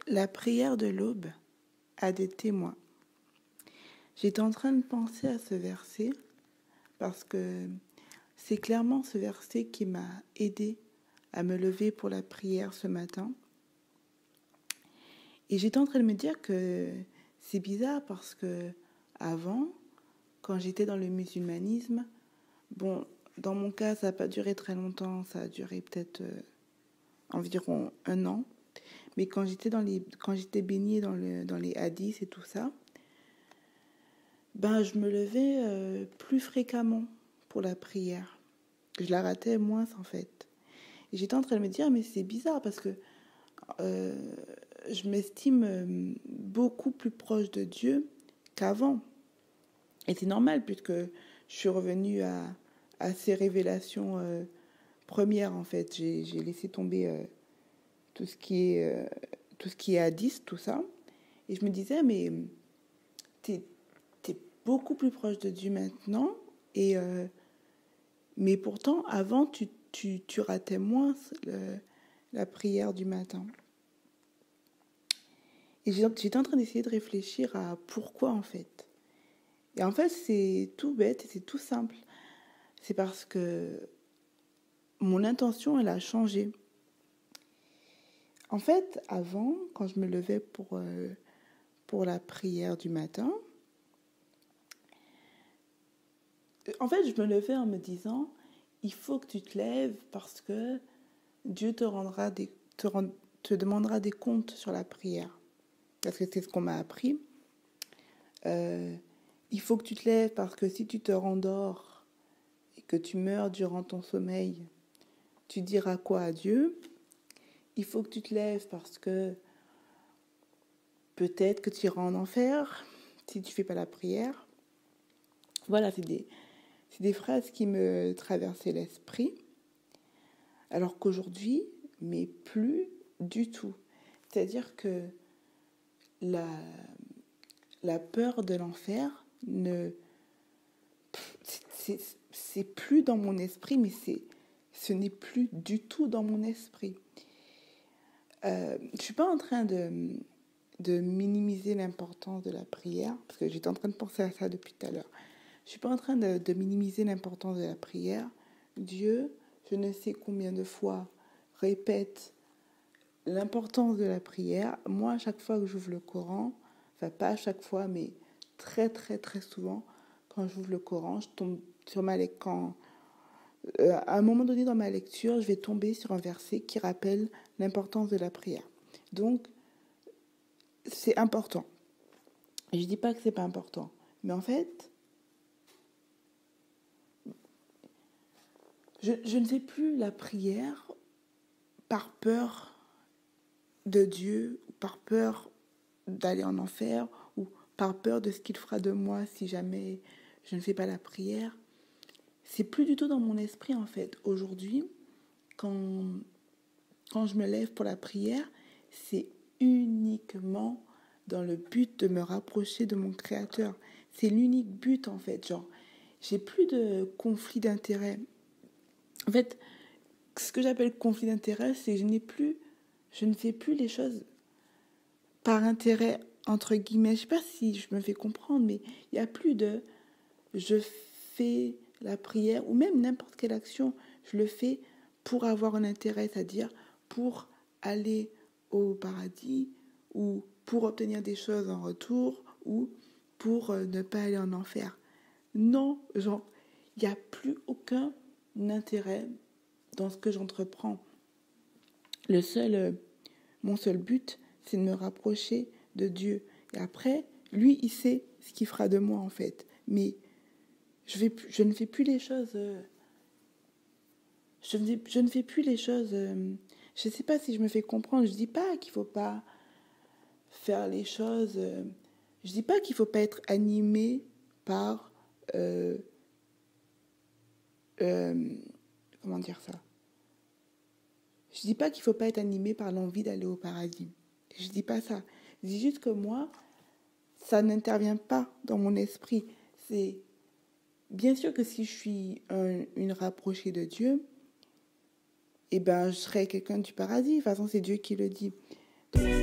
La prière de l'aube a des témoins. J'étais en train de penser à ce verset parce que c'est clairement ce verset qui m'a aidé à me lever pour la prière ce matin. Et j'étais en train de me dire que c'est bizarre parce que avant, quand j'étais dans le musulmanisme, bon, dans mon cas, ça n'a pas duré très longtemps, ça a duré peut-être environ 1 an. Mais quand j'étais baignée dans les hadiths et tout ça, je me levais plus fréquemment pour la prière. Je la ratais moins en fait. Et j'étais en train de me dire, mais c'est bizarre parce que je m'estime beaucoup plus proche de Dieu qu'avant. Et c'est normal puisque je suis revenue à ces révélations premières en fait. J'ai laissé tomber tout ce qui est hadith, tout ça. Et je me disais, mais t'es beaucoup plus proche de Dieu maintenant. Mais pourtant, avant, tu ratais moins la prière du matin. Et j'étais en train d'essayer de réfléchir à pourquoi en fait. Et en fait, c'est tout bête et c'est tout simple. C'est parce que mon intention, elle a changé. En fait, avant, quand je me levais pour la prière du matin, en fait, je me levais en me disant, il faut que tu te lèves parce que Dieu te demandera des comptes sur la prière. Parce que c'est ce qu'on m'a appris. Il faut que tu te lèves parce que si tu te rendors et que tu meurs durant ton sommeil, tu diras quoi à Dieu? Il faut que tu te lèves parce que peut-être que tu iras en enfer si tu ne fais pas la prière. Voilà, c'est des phrases qui me traversaient l'esprit. Alors qu'aujourd'hui, mais plus du tout. C'est-à-dire que la peur de l'enfer c'est plus dans mon esprit, mais ce n'est plus du tout dans mon esprit. Je suis pas en train de minimiser l'importance de la prière, parce que j'étais en train de penser à ça depuis tout à l'heure. Je suis pas en train de minimiser l'importance de la prière. Dieu, je ne sais combien de fois, répète l'importance de la prière. Moi, à chaque fois que j'ouvre le Coran, enfin pas à chaque fois, mais très très très souvent, quand j'ouvre le Coran, je tombe sur ma lecture. À un moment donné dans ma lecture, je vais tomber sur un verset qui rappelle l'importance de la prière. Donc, c'est important. Je ne dis pas que c'est pas important, mais en fait, je ne fais plus la prière par peur de Dieu, ou par peur d'aller en enfer, ou par peur de ce qu'il fera de moi si jamais je ne fais pas la prière. C'est plus du tout dans mon esprit en fait. Aujourd'hui, quand je me lève pour la prière, c'est uniquement dans le but de me rapprocher de mon Créateur. C'est l'unique but en fait. Genre, j'ai plus de conflit d'intérêt. En fait, ce que j'appelle conflit d'intérêt, c'est que je ne fais plus les choses par intérêt, entre guillemets. Je ne sais pas si je me fais comprendre, mais il n'y a plus de je fais la prière ou même n'importe quelle action, je le fais pour avoir un intérêt, c'est-à-dire pour aller au paradis ou pour obtenir des choses en retour ou pour ne pas aller en enfer. Non, genre, il n'y a plus aucun intérêt dans ce que j'entreprends. Mon seul but, c'est de me rapprocher de Dieu. Et après, lui, il sait ce qu'il fera de moi en fait. Mais je ne fais plus les choses. Je ne fais plus les choses. Je ne sais pas si je me fais comprendre. Je ne dis pas qu'il ne faut pas faire les choses. Je ne dis pas qu'il ne faut pas être animé par. Comment dire ça? Je ne dis pas qu'il ne faut pas être animé par l'envie d'aller au paradis. Je ne dis pas ça. Je dis juste que moi, ça n'intervient pas dans mon esprit. C'est. Bien sûr que si je suis une rapprochée de Dieu, je serai quelqu'un du paradis. De toute façon, c'est Dieu qui le dit. Donc,